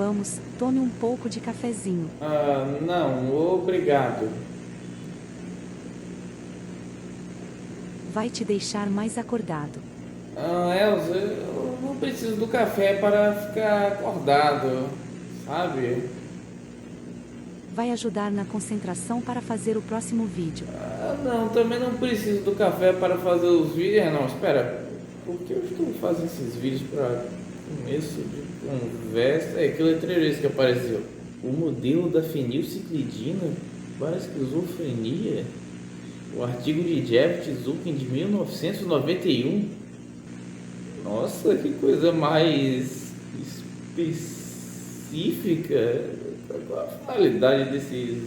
Vamos, tome um pouco de cafezinho. Não, obrigado. Vai te deixar mais acordado. Elza, eu não preciso do café para ficar acordado, sabe? Vai ajudar na concentração para fazer o próximo vídeo. Não, também não preciso do café para fazer os vídeos. Não, espera. Por que eu estou fazendo esses vídeos para começo de conversa? É que letreiro esse que apareceu. O modelo da fenilciclidina para esquizofrenia. O artigo de Jeff Zucken de 1991. Nossa, que coisa mais específica. Qual a finalidade desses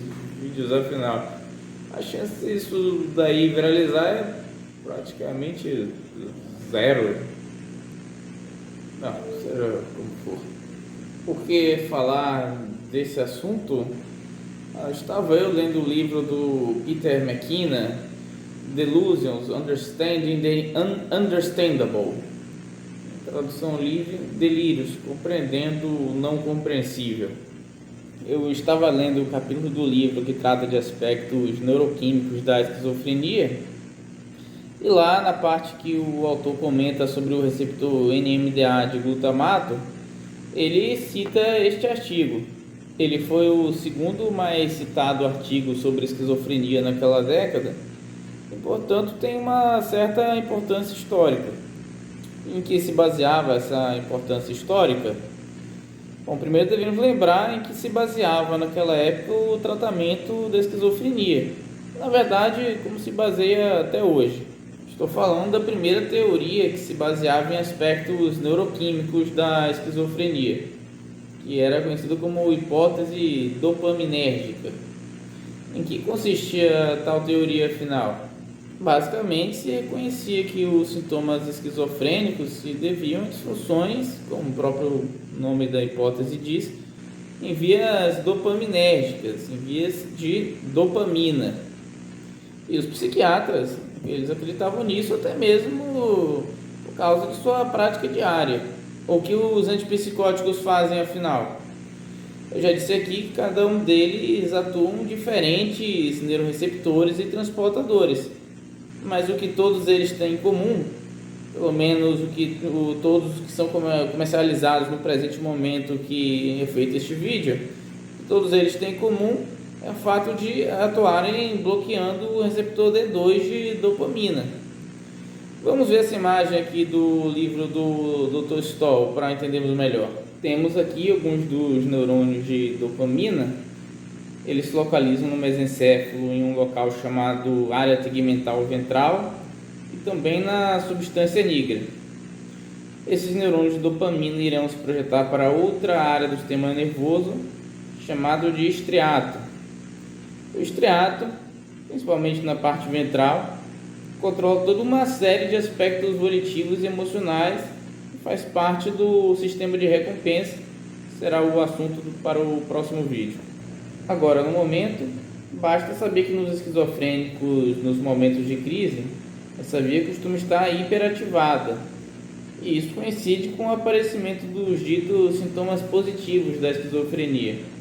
vídeos afinal? A chance disso daí viralizar é praticamente zero. Não, seja como for. Por que falar desse assunto? Estava eu lendo o livro do Peter McKenna, Delusions, Understanding the Ununderstandable. Tradução livre, Delírios, Compreendendo o Não Compreensível. Eu estava lendo o capítulo do livro que trata de aspectos neuroquímicos da esquizofrenia, e lá na parte que o autor comenta sobre o receptor NMDA de glutamato, ele cita este artigo. Ele foi o segundo mais citado artigo sobre esquizofrenia naquela década e, portanto, tem uma certa importância histórica. Em que se baseava essa importância histórica? Bom, primeiro devemos lembrar em que se baseava naquela época o tratamento da esquizofrenia. Na verdade, como se baseia até hoje. Estou falando da primeira teoria que se baseava em aspectos neuroquímicos da esquizofrenia, que era conhecida como hipótese dopaminérgica. Em que consistia tal teoria afinal? Basicamente, se reconhecia que os sintomas esquizofrênicos se deviam a disfunções, como o próprio nome da hipótese diz, em vias dopaminérgicas, em vias de dopamina. E os psiquiatras, eles acreditavam nisso até mesmo por causa de sua prática diária. O que os antipsicóticos fazem afinal? Eu já disse aqui que cada um deles atuam diferentes neuroreceptores e transportadores. Mas o que todos eles têm em comum, pelo menos todos os que são comercializados no presente momento que é feito este vídeo, todos eles têm em comum é o fato de atuarem bloqueando o receptor D2 de dopamina. Vamos ver essa imagem aqui do livro do Dr. Stoll para entendermos melhor. Temos aqui alguns dos neurônios de dopamina. Eles se localizam no mesencéfalo em um local chamado área tegmental ventral e também na substância nigra. Esses neurônios de dopamina irão se projetar para outra área do sistema nervoso chamado de estriato. O estriato, principalmente na parte ventral, controla toda uma série de aspectos volitivos e emocionais e faz parte do sistema de recompensa, que será o assunto para o próximo vídeo. Agora, no momento, basta saber que nos esquizofrênicos, nos momentos de crise, essa via costuma estar hiperativada. E isso coincide com o aparecimento dos ditos sintomas positivos da esquizofrenia.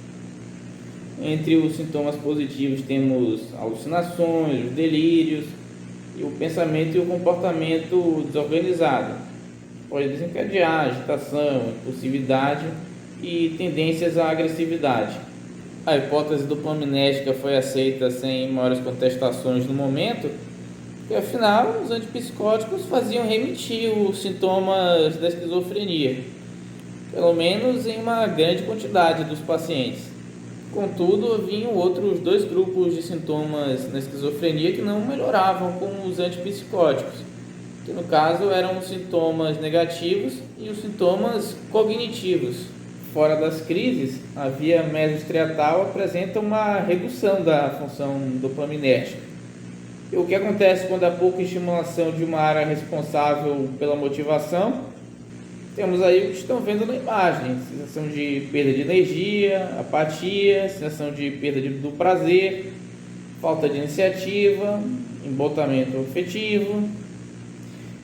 Entre os sintomas positivos temos alucinações, os delírios e o pensamento e o comportamento desorganizado. Pode desencadear agitação, impulsividade e tendências à agressividade. A hipótese dopaminérgica foi aceita sem maiores contestações no momento, porque afinal os antipsicóticos faziam remitir os sintomas da esquizofrenia, pelo menos em uma grande quantidade dos pacientes. Contudo, haviam outros dois grupos de sintomas na esquizofrenia que não melhoravam com os antipsicóticos, que no caso eram os sintomas negativos e os sintomas cognitivos. Fora das crises, a via mesostriatal apresenta uma redução da função dopaminérgica. E o que acontece quando há pouca estimulação de uma área responsável pela motivação? Temos aí o que estão vendo na imagem: sensação de perda de energia, apatia, sensação de perda do prazer, falta de iniciativa, embotamento afetivo.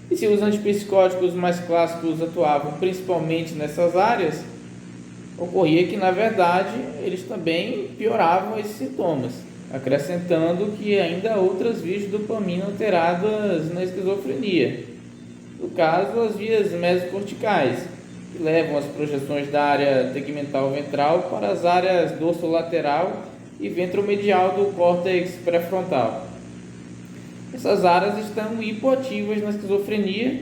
E se os antipsicóticos mais clássicos atuavam principalmente nessas áreas, Ocorria que, na verdade, eles também pioravam esses sintomas, acrescentando que ainda há outras vias de dopamina alteradas na esquizofrenia. No caso, as vias mesocorticais, que levam as projeções da área tegmental ventral para as áreas dorsolateral e ventromedial do córtex pré-frontal. Essas áreas estão hipoativas na esquizofrenia,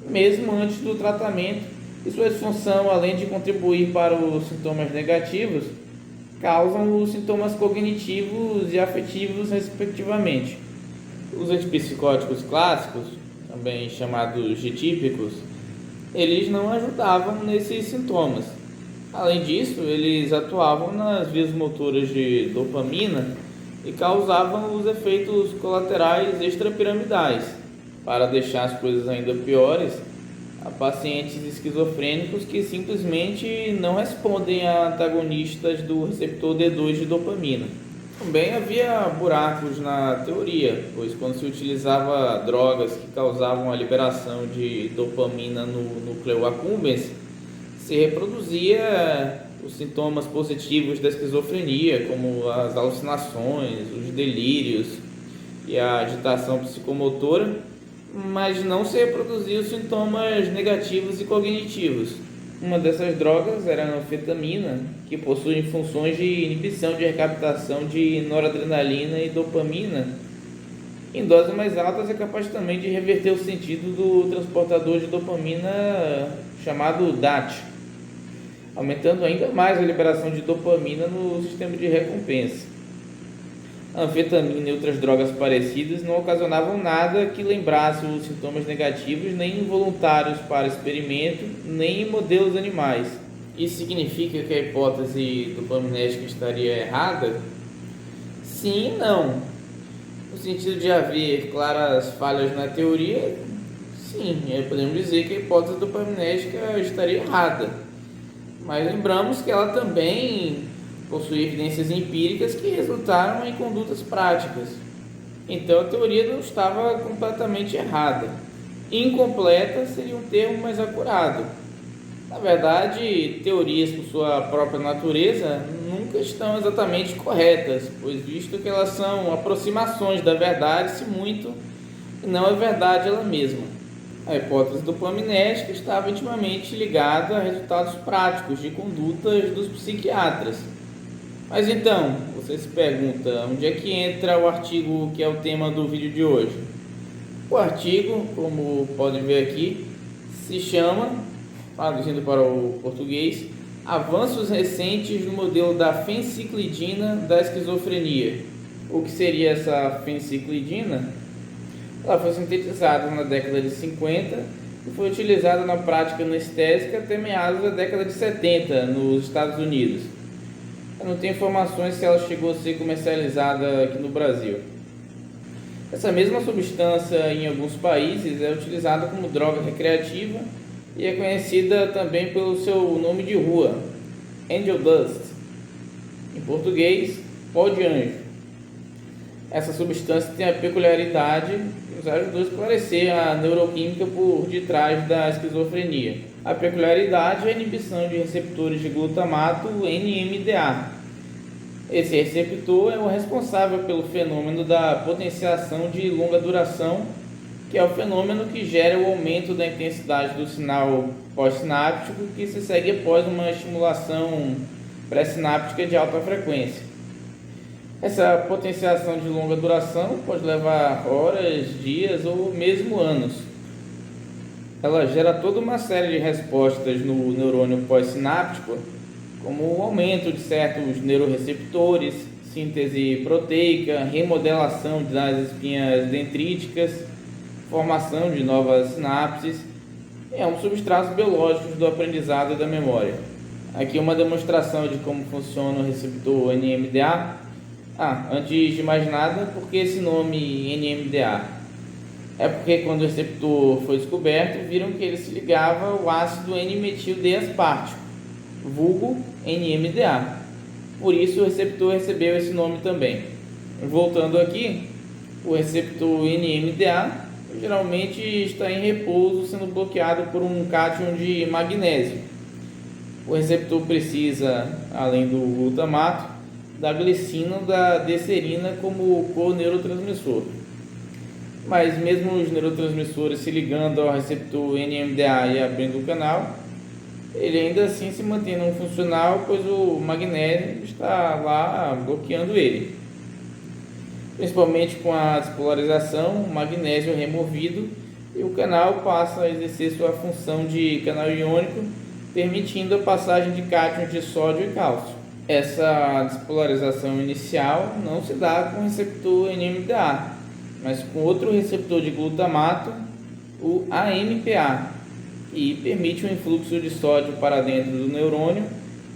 mesmo antes do tratamento, e sua disfunção, além de contribuir para os sintomas negativos, causam os sintomas cognitivos e afetivos, respectivamente. Os antipsicóticos clássicos, também chamados ditípicos, eles não ajudavam nesses sintomas. Além disso, eles atuavam nas vias motoras de dopamina e causavam os efeitos colaterais extrapiramidais. Para deixar as coisas ainda piores, há pacientes esquizofrênicos que simplesmente não respondem a antagonistas do receptor D2 de dopamina. Também havia buracos na teoria, pois quando se utilizava drogas que causavam a liberação de dopamina no núcleo accumbens, se reproduzia os sintomas positivos da esquizofrenia, como as alucinações, os delírios e a agitação psicomotora, mas não se reproduzia os sintomas negativos e cognitivos. Uma dessas drogas era a anfetamina, que possui funções de inibição de recaptação de noradrenalina e dopamina. Em doses mais altas é capaz também de reverter o sentido do transportador de dopamina chamado DAT, aumentando ainda mais a liberação de dopamina no sistema de recompensa. A anfetamina e outras drogas parecidas não ocasionavam nada que lembrasse os sintomas negativos, nem involuntários para experimento, nem em modelos animais. Isso significa que a hipótese dopaminérgica estaria errada? Sim e não. No sentido de haver claras falhas na teoria, sim, podemos dizer que a hipótese dopaminérgica estaria errada. Mas lembramos que ela também possui evidências empíricas que resultaram em condutas práticas. Então a teoria não estava completamente errada. Incompleta seria um termo mais acurado. Na verdade, teorias por sua própria natureza nunca estão exatamente corretas, pois visto que elas são aproximações da verdade, se muito, e não a verdade ela mesma. A hipótese dopaminérgica estava intimamente ligada a resultados práticos de condutas dos psiquiatras. Mas então, você se pergunta, onde é que entra o artigo que é o tema do vídeo de hoje? O artigo, como pode ver aqui, se chama, traduzindo para o português, Avanços recentes no modelo da fenciclidina da esquizofrenia. O que seria essa fenciclidina? Ela foi sintetizada na década de 50 e foi utilizada na prática anestésica até meados da década de 70 nos Estados Unidos. Eu não tenho informações se ela chegou a ser comercializada aqui no Brasil. Essa mesma substância em alguns países é utilizada como droga recreativa e é conhecida também pelo seu nome de rua, Angel Dust, em português, pó de anjo. Essa substância tem a peculiaridade que nos ajudou a esclarecer a neuroquímica por detrás da esquizofrenia. A peculiaridade é a inibição de receptores de glutamato NMDA. Esse receptor é o responsável pelo fenômeno da potenciação de longa duração, que é o fenômeno que gera o aumento da intensidade do sinal pós-sináptico que se segue após uma estimulação pré-sináptica de alta frequência. Essa potenciação de longa duração pode levar horas, dias ou mesmo anos. Ela gera toda uma série de respostas no neurônio pós-sináptico, como o aumento de certos neuroreceptores, síntese proteica, remodelação das espinhas dendríticas, formação de novas sinapses, e um substratos biológicos do aprendizado e da memória. Aqui uma demonstração de como funciona o receptor NMDA. Antes de mais nada, por que esse nome NMDA? É porque quando o receptor foi descoberto, viram que ele se ligava ao ácido N-metil-D-aspartico, vulgo NMDA. Por isso o receptor recebeu esse nome também. Voltando aqui, o receptor NMDA geralmente está em repouso, sendo bloqueado por um cátion de magnésio. O receptor precisa, além do glutamato, da glicina ou da deserina como co-neurotransmissor. Mas mesmo os neurotransmissores se ligando ao receptor NMDA e abrindo o canal, ele ainda assim se mantém não funcional, pois o magnésio está lá bloqueando ele. Principalmente com a despolarização, o magnésio é removido e o canal passa a exercer sua função de canal iônico, permitindo a passagem de cátions de sódio e cálcio. Essa despolarização inicial não se dá com o receptor NMDA, mas com outro receptor de glutamato, o AMPA, e permite o influxo de sódio para dentro do neurônio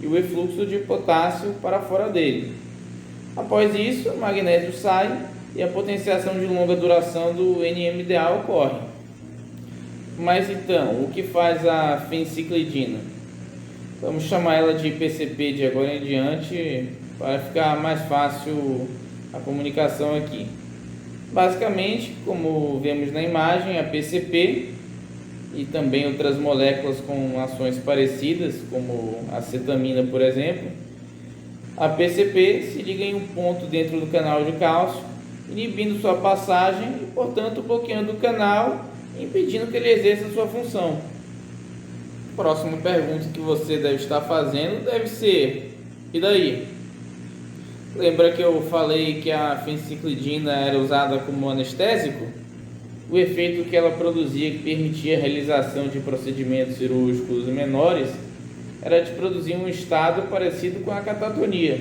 e o efluxo de potássio para fora dele. Após isso, o magnésio sai e a potenciação de longa duração do NMDA ocorre. Mas então, o que faz a fenciclidina? Vamos chamar ela de PCP de agora em diante para ficar mais fácil a comunicação aqui. Basicamente, como vemos na imagem, a PCP e também outras moléculas com ações parecidas, como a cetamina, por exemplo, a PCP se liga em um ponto dentro do canal de cálcio, inibindo sua passagem e, portanto, bloqueando o canal e impedindo que ele exerça sua função. A próxima pergunta que você deve estar fazendo deve ser: e daí? Lembra que eu falei que a fenciclidina era usada como anestésico? O efeito que ela produzia, que permitia a realização de procedimentos cirúrgicos menores, era de produzir um estado parecido com a catatonia.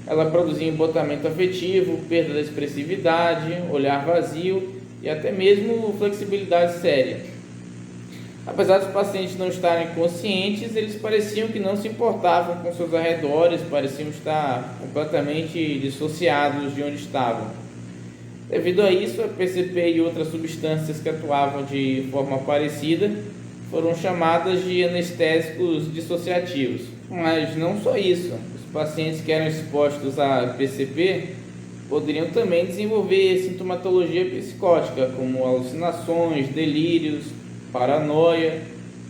Ela produzia embotamento afetivo, perda da expressividade, olhar vazio e até mesmo flexibilidade séria. Apesar dos pacientes não estarem conscientes, eles pareciam que não se importavam com seus arredores, pareciam estar completamente dissociados de onde estavam. Devido a isso, a PCP e outras substâncias que atuavam de forma parecida foram chamadas de anestésicos dissociativos. Mas não só isso, os pacientes que eram expostos a PCP poderiam também desenvolver sintomatologia psicótica, como alucinações, delírios, paranoia,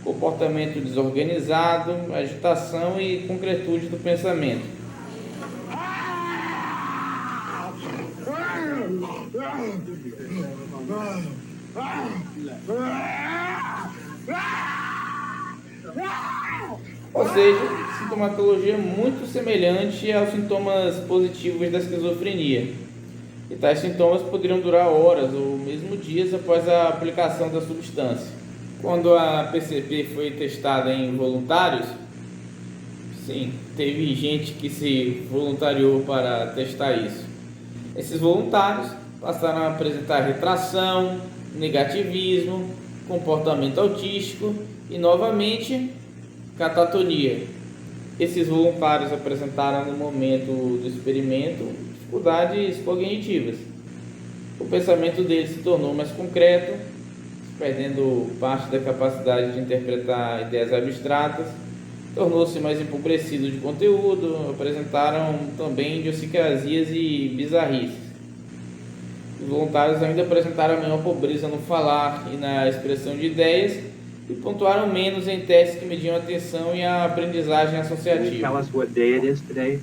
comportamento desorganizado, agitação e concretude do pensamento. Ou seja, sintomatologia muito semelhante aos sintomas positivos da esquizofrenia. E tais sintomas poderiam durar horas ou mesmo dias após a aplicação da substância. Quando a PCP foi testada em voluntários, sim, teve gente que se voluntariou para testar isso. Esses voluntários passaram a apresentar retração, negativismo, comportamento autístico e, novamente, catatonia. Esses voluntários apresentaram no momento do experimento dificuldades cognitivas. O pensamento deles se tornou mais concreto, perdendo parte da capacidade de interpretar ideias abstratas, tornou-se mais empobrecido de conteúdo, apresentaram também idiosincrasias e bizarrices. Os voluntários ainda apresentaram menor pobreza no falar e na expressão de ideias e pontuaram menos em testes que mediam a atenção e a aprendizagem associativa. Tell us what day it is today?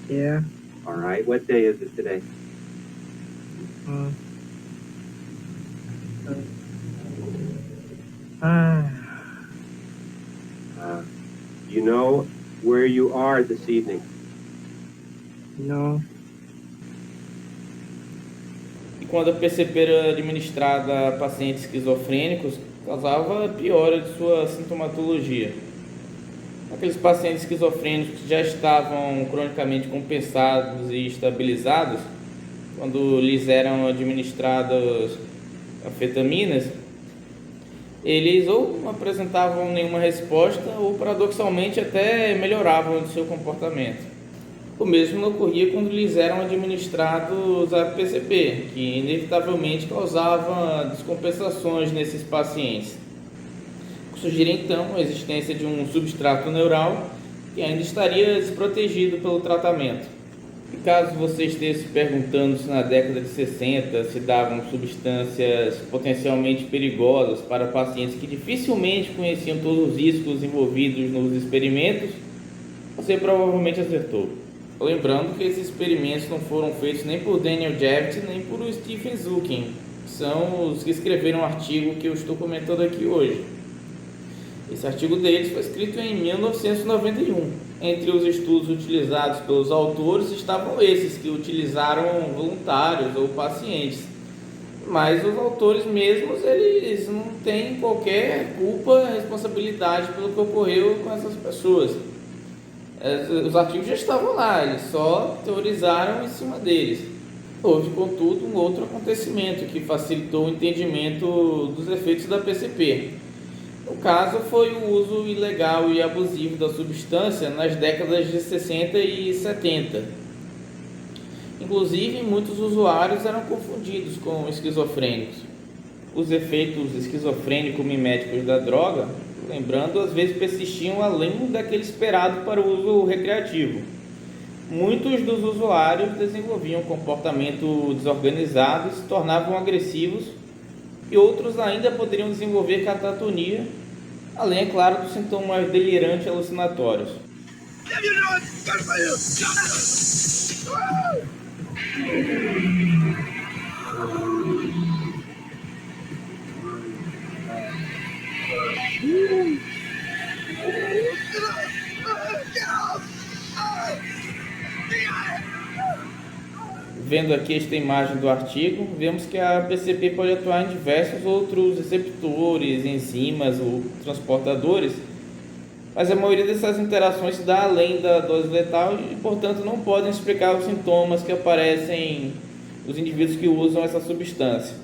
Yeah. All right, what day is it today? You know where you are this evening? No. E quando a PCP era administrada a pacientes esquizofrênicos, causava piora de sua sintomatologia. Aqueles pacientes esquizofrênicos que já estavam cronicamente compensados e estabilizados, quando lhes eram administradas anfetaminas, eles ou não apresentavam nenhuma resposta ou, paradoxalmente, até melhoravam de seu comportamento. O mesmo não ocorria quando lhes eram administrados a PCP, que inevitavelmente causava descompensações nesses pacientes. Sugere então a existência de um substrato neural que ainda estaria desprotegido pelo tratamento. E caso você esteja se perguntando se na década de 60 se davam substâncias potencialmente perigosas para pacientes que dificilmente conheciam todos os riscos envolvidos nos experimentos, você provavelmente acertou. Lembrando que esses experimentos não foram feitos nem por Daniel Javitt nem por Stephen Zucking, que são os que escreveram o artigo que eu estou comentando aqui hoje. Esse artigo deles foi escrito em 1991. Entre os estudos utilizados pelos autores estavam esses que utilizaram voluntários ou pacientes. Mas os autores mesmos, eles não têm qualquer culpa, responsabilidade pelo que ocorreu com essas pessoas. Os artigos já estavam lá, eles só teorizaram em cima deles. Houve, contudo, um outro acontecimento que facilitou o entendimento dos efeitos da PCP. No caso, foi o uso ilegal e abusivo da substância nas décadas de 60 e 70. Inclusive, muitos usuários eram confundidos com esquizofrênicos. Os efeitos esquizofrênico-miméticos da droga, lembrando, às vezes persistiam além daquele esperado para o uso recreativo. Muitos dos usuários desenvolviam comportamento desorganizado e se tornavam agressivos, e outros ainda poderiam desenvolver catatonia, além, é claro, dos sintomas delirantes e alucinatórios. Vendo aqui esta imagem do artigo, vemos que a PCP pode atuar em diversos outros receptores, enzimas ou transportadores, mas a maioria dessas interações se dá além da dose letal e, portanto, não podem explicar os sintomas que aparecem nos indivíduos que usam essa substância.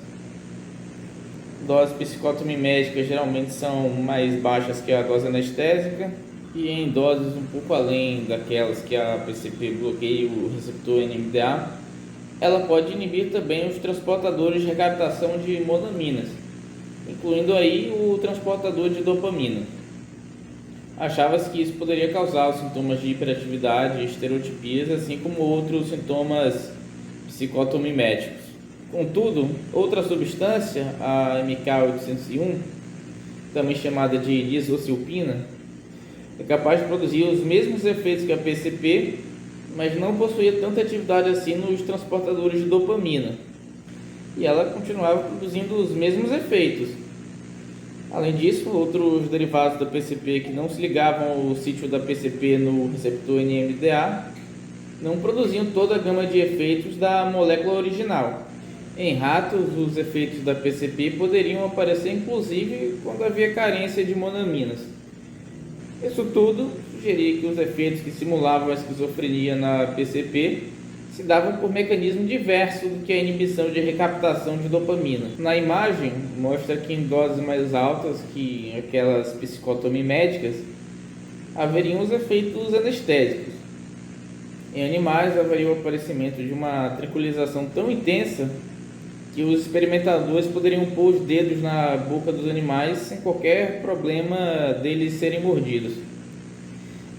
Doses psicotomiméticas geralmente são mais baixas que a dose anestésica e em doses um pouco além daquelas que a PCP bloqueia o receptor NMDA. Ela pode inibir também os transportadores de recaptação de monaminas, incluindo aí o transportador de dopamina. Achava-se que isso poderia causar os sintomas de hiperatividade e estereotipias, assim como outros sintomas psicotomiméticos. Contudo, outra substância, a MK801, também chamada de lisocilpina, é capaz de produzir os mesmos efeitos que a PCP, mas não possuía tanta atividade assim nos transportadores de dopamina, e ela continuava produzindo os mesmos efeitos. Além disso, outros derivados da PCP que não se ligavam ao sítio da PCP no receptor NMDA não produziam toda a gama de efeitos da molécula original. Em ratos, os efeitos da PCP poderiam aparecer inclusive quando havia carência de monaminas. Isso tudo sugeria que os efeitos que simulavam a esquizofrenia na PCP se davam por mecanismo diverso do que a inibição de recaptação de dopamina. Na imagem, mostra que em doses mais altas que aquelas psicotomiméticas, haveriam os efeitos anestésicos. Em animais, haveria o aparecimento de uma tranquilização tão intensa que os experimentadores poderiam pôr os dedos na boca dos animais sem qualquer problema deles serem mordidos.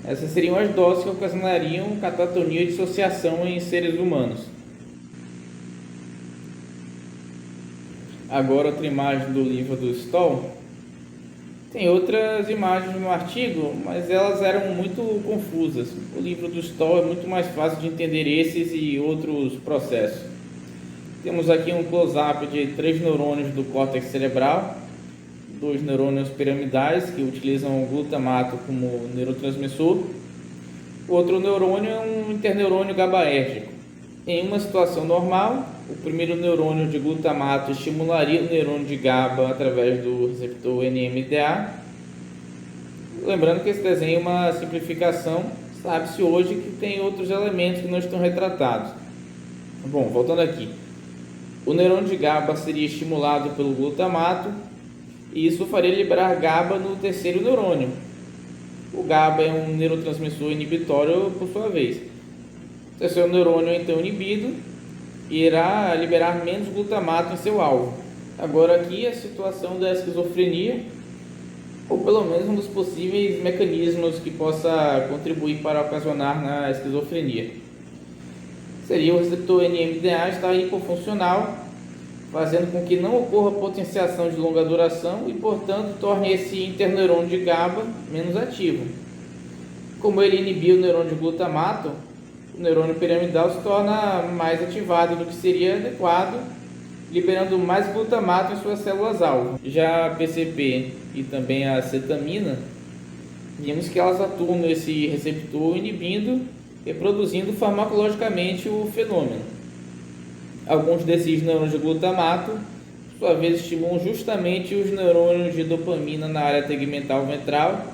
Essas seriam as doses que ocasionariam catatonia e dissociação em seres humanos. Agora outra imagem do livro do Stoll. Tem outras imagens no artigo, mas elas eram muito confusas. O livro do Stoll é muito mais fácil de entender esses e outros processos. Temos aqui um close-up de 3 neurônios do córtex cerebral, 2 neurônios piramidais que utilizam o glutamato como neurotransmissor. O outro neurônio é um interneurônio GABAérgico. Em uma situação normal, o primeiro neurônio de glutamato estimularia o neurônio de GABA através do receptor NMDA. Lembrando que esse desenho é uma simplificação, sabe-se hoje que tem outros elementos que não estão retratados. Bom, voltando aqui. O neurônio de GABA seria estimulado pelo glutamato e isso faria liberar GABA no terceiro neurônio. O GABA é um neurotransmissor inibitório por sua vez. O terceiro neurônio é então inibido e irá liberar menos glutamato em seu alvo. Agora aqui a situação da esquizofrenia, ou pelo menos um dos possíveis mecanismos que possa contribuir para ocasionar na esquizofrenia. seria o receptor NMDA estar hipofuncional, fazendo com que não ocorra potenciação de longa duração e, portanto, torne esse interneurônio de GABA menos ativo. Como ele inibiu o neurônio de glutamato, o neurônio piramidal se torna mais ativado do que seria adequado, liberando mais glutamato em suas células-alvo. Já a PCP e também a cetamina, vimos que elas atuam nesse receptor inibindo e produzindo farmacologicamente o fenômeno. Alguns desses neurônios de glutamato, por sua vez, estimulam justamente os neurônios de dopamina na área tegmental ventral,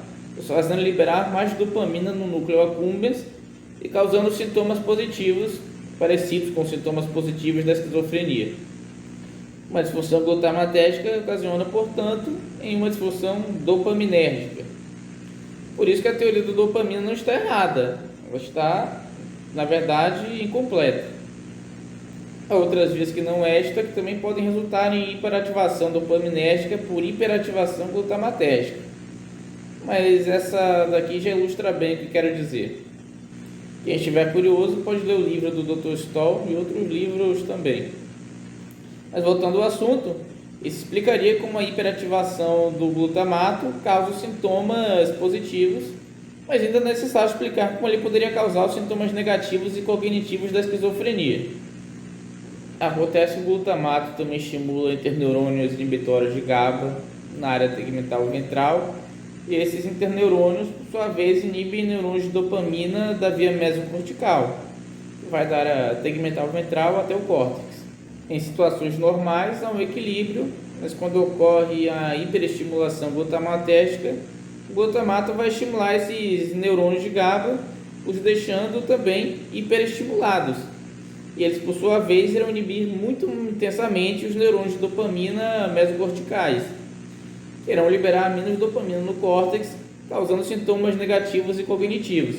fazendo liberar mais dopamina no núcleo accumbens e causando sintomas positivos, parecidos com sintomas positivos da esquizofrenia. Uma disfunção glutamatérgica ocasiona, portanto, em uma disfunção dopaminérgica. Por isso que a teoria da dopamina não está errada, ela está, na verdade, incompleta. Há outras vias que não esta que também podem resultar em hiperativação dopaminérgica por hiperativação glutamatérgica. Mas essa daqui já ilustra bem o que quero dizer. Quem estiver curioso pode ler o livro do Dr. Stoll e outros livros também. Mas voltando ao assunto, isso explicaria como a hiperativação do glutamato causa os sintomas positivos, mas ainda é necessário explicar como ele poderia causar os sintomas negativos e cognitivos da esquizofrenia. Acontece que o glutamato também estimula interneurônios inibitórios de GABA na área tegmental ventral, e esses interneurônios, por sua vez, inibem neurônios de dopamina da via mesocortical, que vai da área tegmental ventral até o córtex. Em situações normais, há um equilíbrio, mas quando ocorre a hiperestimulação glutamatérgica, o glutamato vai estimular esses neurônios de GABA, os deixando também hiperestimulados. E eles, por sua vez, irão inibir muito intensamente os neurônios de dopamina mesocorticais, que irão liberar menos dopamina no córtex, causando sintomas negativos e cognitivos.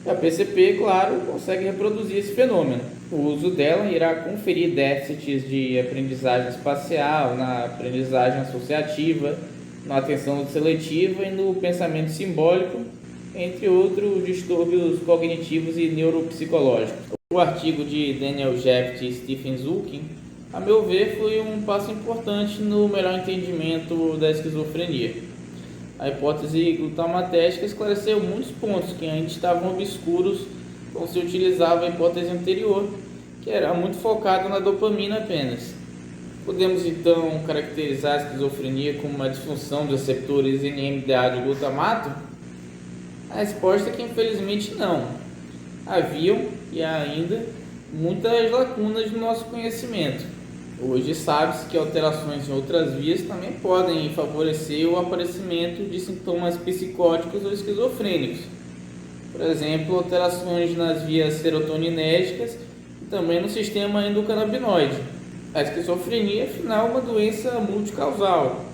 A PCP, claro, consegue reproduzir esse fenômeno. O uso dela irá conferir déficits de aprendizagem espacial, na aprendizagem associativa, na atenção seletiva e no pensamento simbólico, entre outros distúrbios cognitivos e neuropsicológicos. O artigo de Daniel Jefft e Stephen Zulkin, a meu ver, foi um passo importante no melhor entendimento da esquizofrenia. A hipótese glutamatérgica esclareceu muitos pontos que ainda estavam obscuros quando se utilizava a hipótese anterior, que era muito focada na dopamina apenas. Podemos então caracterizar a esquizofrenia como uma disfunção dos receptores NMDA de glutamato? A resposta é que infelizmente não. Haviam e há ainda muitas lacunas no nosso conhecimento. Hoje sabe-se que alterações em outras vias também podem favorecer o aparecimento de sintomas psicóticos ou esquizofrênicos. Por exemplo, alterações nas vias serotoninérgicas e também no sistema endocannabinoide. A esquizofrenia, afinal, é uma doença multicausal,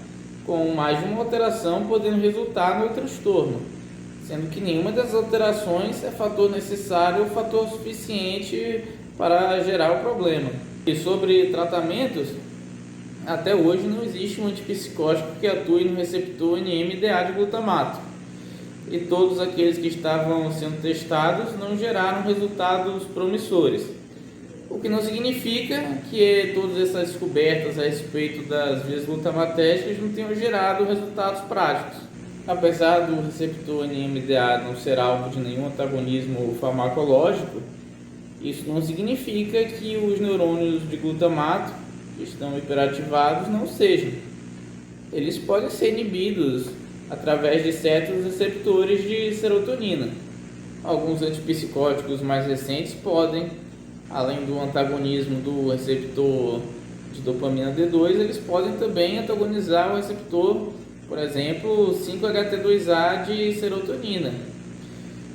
com mais de uma alteração podendo resultar no transtorno, sendo que nenhuma das alterações é fator necessário ou fator suficiente para gerar o problema. E sobre tratamentos, até hoje não existe um antipsicótico que atue no receptor NMDA de glutamato. E todos aqueles que estavam sendo testados não geraram resultados promissores. O que não significa que todas essas descobertas a respeito das vias glutamatérgicas não tenham gerado resultados práticos. Apesar do receptor NMDA não ser alvo de nenhum antagonismo farmacológico, isso não significa que os neurônios de glutamato que estão hiperativados não sejam. Eles podem ser inibidos através de certos receptores de serotonina. Alguns antipsicóticos mais recentes podem, além do antagonismo do receptor de dopamina D2, eles podem também antagonizar o receptor, por exemplo, 5-HT2A de serotonina,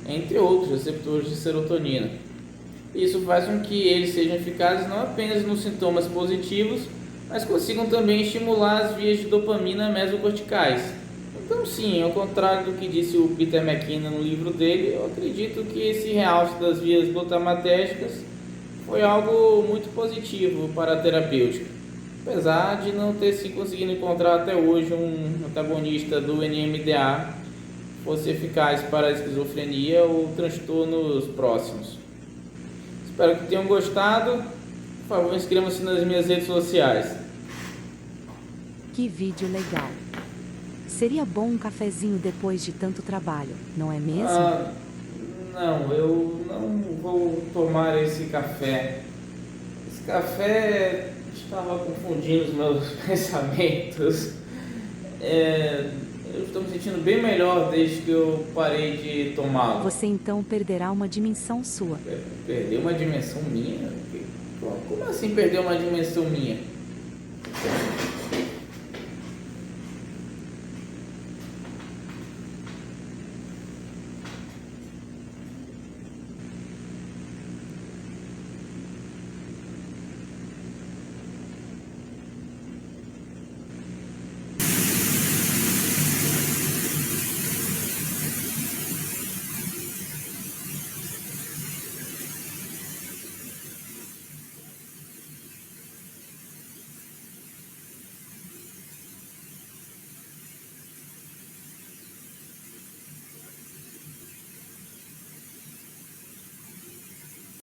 entre outros receptores de serotonina. Isso faz com que eles sejam eficazes não apenas nos sintomas positivos, mas consigam também estimular as vias de dopamina mesocorticais. Então sim, ao contrário do que disse o Peter McKinnon no livro dele, eu acredito que esse realce das vias glutamatérgicas foi algo muito positivo para a terapêutica, apesar de não ter se conseguido encontrar até hoje um antagonista do NMDA que fosse eficaz para a esquizofrenia ou transtornos próximos. Espero que tenham gostado. Por favor, inscrevam-se nas minhas redes sociais. Que vídeo legal. Seria bom um cafezinho depois de tanto trabalho, não é mesmo? Não, eu não vou tomar esse café. Esse café estava confundindo os meus pensamentos. Eu estou me sentindo bem melhor desde que eu parei de tomá-lo. Você então perderá uma dimensão sua. Perder uma dimensão minha? Como assim perder uma dimensão minha?